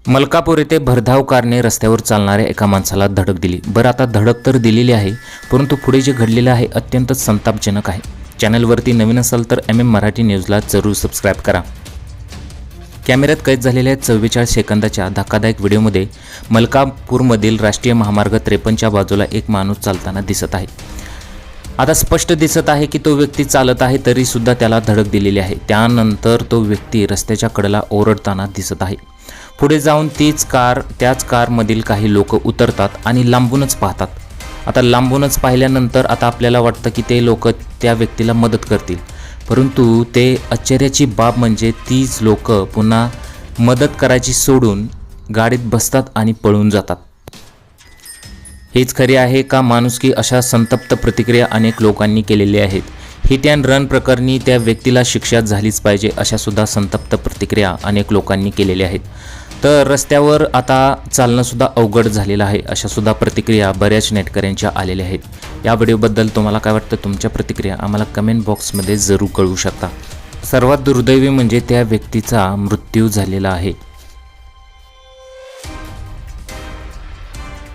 मलकापूर येथे भरधाव कारने रस्त्यावर चालणाऱ्या एका माणसाला धडक दिली। बरं, आता धडक तर दिलेली आहे, परंतु पुढे जे घडलेलं आहे अत्यंत संतापजनक आहे। चॅनलवरती नवीन असाल तर MM मराठी न्यूजला जरूर सबस्क्राईब करा। कॅमेऱ्यात कैद झालेल्या 44 सेकंदाच्या धक्कादायक व्हिडिओमध्ये मलकापूरमधील राष्ट्रीय महामार्ग 53च्या बाजूला एक माणूस चालताना दिसत आहे। आता स्पष्ट दिसत आहे की तो व्यक्ती चालत आहे, तरी सुद्धा त्याला धडक दिलेली आहे। त्यानंतर तो व्यक्ती रस्त्याच्या कडेला ओरडताना दिसत आहे। पुढे जाऊन त्याच कारमधील काही लोक उतरतात आणि लांबूनच पाहतात। आता लांबूनच पाहिल्यानंतर आता आपल्याला वाटतं की ते लोक त्या व्यक्तीला मदत करतील, परंतु ते आश्चर्याची बाब म्हणजे तीच लोक पुन्हा मदत करायची सोडून गाडीत बसतात आणि पळून जातात। हेच खरे आहे का माणुसकी? अशा संतप्त प्रतिक्रिया अनेक लोकांनी केलेल्या आहेत। हिट अँड रन प्रकरणी त्या व्यक्तीला शिक्षा झालीच पाहिजे, अशा सुद्धा संतप्त प्रतिक्रिया अनेक लोकांनी केलेल्या आहेत। तर रस्त्यावर आता चालणं सुद्धा अवघड झालेलं आहे, अशा सुद्धा प्रतिक्रिया बऱ्याच नेटकऱ्यांच्या आलेल्या आहेत। या व्हिडिओबद्दल तुम्हाला काय वाटतं? तुमच्या प्रतिक्रिया आम्हाला कमेंट बॉक्समध्ये जरूर कळवू शकता। सर्वात दुर्दैवी म्हणजे त्या व्यक्तीचा मृत्यू झालेला आहे।